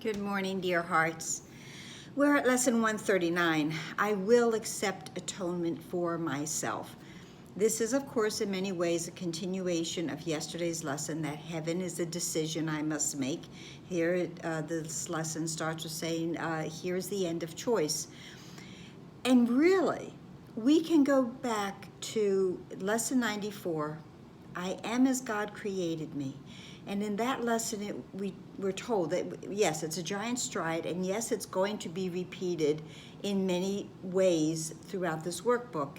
Good morning, dear hearts. We're at lesson 139. I will accept atonement for myself. This is, of course, in many ways a continuation of yesterday's lesson that heaven is a decision I must make. Here, this lesson starts with saying, here's the end of choice. And really, we can go back to lesson 94. I am as God created me. And in that lesson, we're told that, yes, it's a giant stride, and yes, it's going to be repeated in many ways throughout this workbook.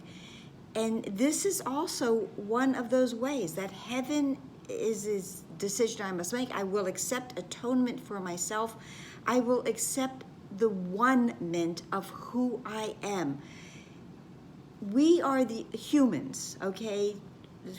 And this is also one of those ways that heaven is this decision I must make. I will accept atonement for myself. I will accept the one-ment of who I am. We are the humans, okay,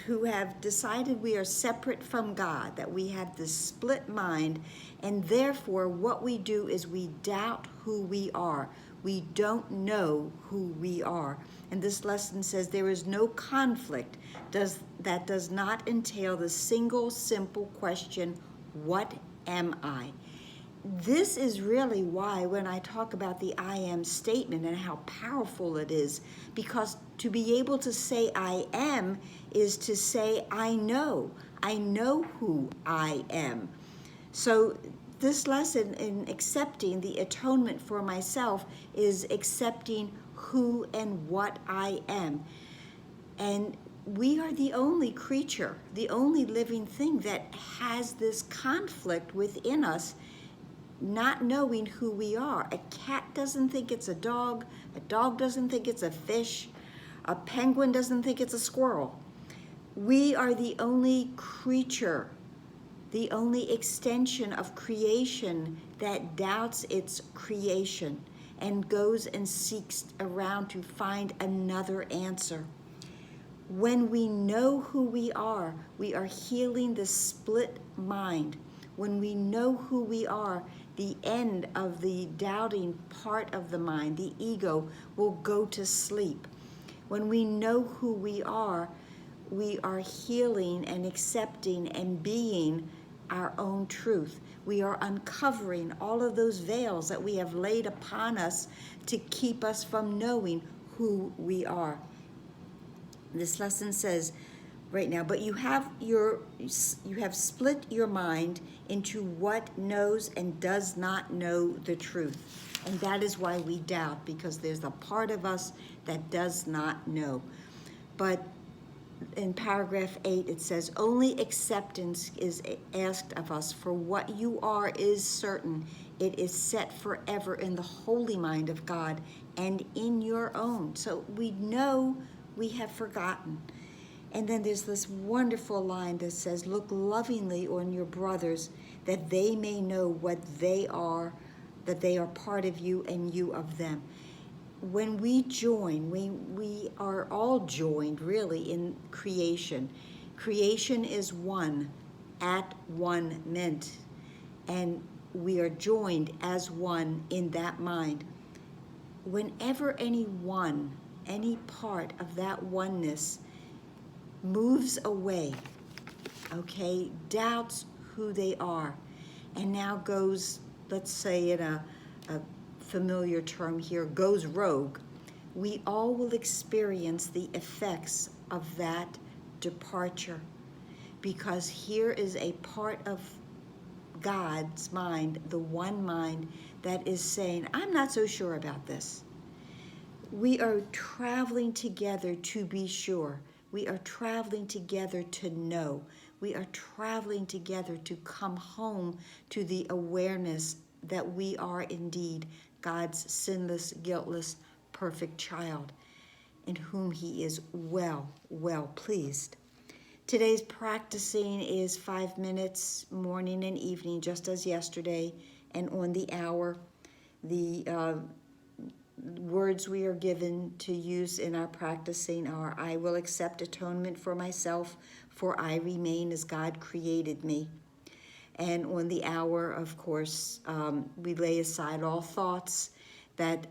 who have decided we are separate from God, that we have this split mind, and therefore what we do is we doubt who we are. We don't know who we are. And this lesson says there is no conflict that does not entail the single simple question, what am I? This is really why when I talk about the I am statement and how powerful it is, because to be able to say I am is to say I know who I am. So this lesson in accepting the atonement for myself is accepting who and what I am. And we are the only creature, the only living thing that has this conflict within us, not knowing who we are. A cat doesn't think it's a dog doesn't think it's a fish, a penguin doesn't think it's a squirrel. We are the only creature, the only extension of creation that doubts its creation and goes and seeks around to find another answer. When we know who we are healing the split mind. When we know who we are, the end of the doubting part of the mind, the ego, will go to sleep. When we know who we are healing and accepting and being our own truth. We are uncovering all of those veils that we have laid upon us to keep us from knowing who we are. This lesson says right now, but you have split your mind into what knows and does not know the truth. And that is why we doubt, because there's a part of us that does not know. But in paragraph 8, it says, only acceptance is asked of us, for what you are is certain. It is set forever in the holy mind of God and in your own. So we know we have forgotten. And then there's this wonderful line that says, look lovingly on your brothers, that they may know what they are, that they are part of you and you of them. When we join, we are all joined really in creation. Creation is one at ONE-ment, and we are joined as one in that mind. Whenever any part of that oneness moves away, okay, doubts who they are, and now goes, let's say in a familiar term here, goes rogue, we all will experience the effects of that departure, because here is a part of God's mind, the one mind, that is saying, I'm not so sure about this. We are traveling together to be sure. We are traveling together to know. We are traveling together to come home to the awareness that we are indeed God's sinless, guiltless, perfect child, in whom he is well pleased. Today's practicing is 5 minutes, morning and evening, just as yesterday, and on the hour. The words we are given to use in our practicing are, I will accept atonement for myself, for I remain as God created me. And on the hour, of course, we lay aside all thoughts that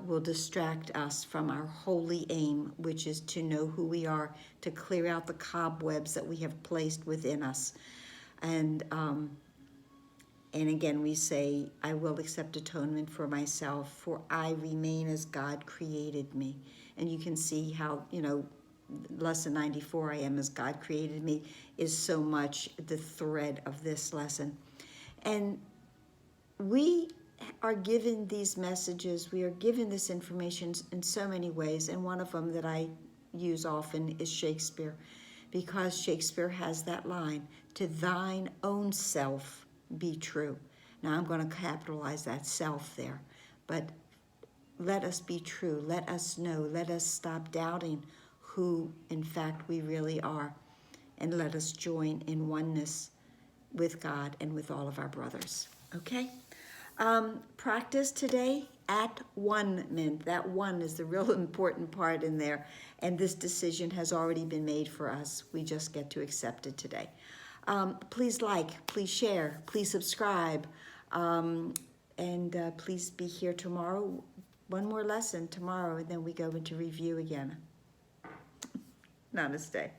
will distract us from our holy aim, which is to know who we are, to clear out the cobwebs that we have placed within us. And And again, we say, I will accept atonement for myself, for I remain as God created me. And you can see how, lesson 94, I am as God created me, is so much the thread of this lesson. And we are given these messages, we are given this information in so many ways, and one of them that I use often is Shakespeare, because Shakespeare has that line, to thine own self be true. Now I'm going to capitalize that self there, but let us be true, let us know, let us stop doubting who in fact we really are, and let us join in oneness with God and with all of our brothers. Okay? Practice today at ONE-ment. That one is the real important part in there. And this decision has already been made for us. We just get to accept it today. Please like, please share, please subscribe. And please be here tomorrow. One more lesson tomorrow, and then we go into review again. Namaste.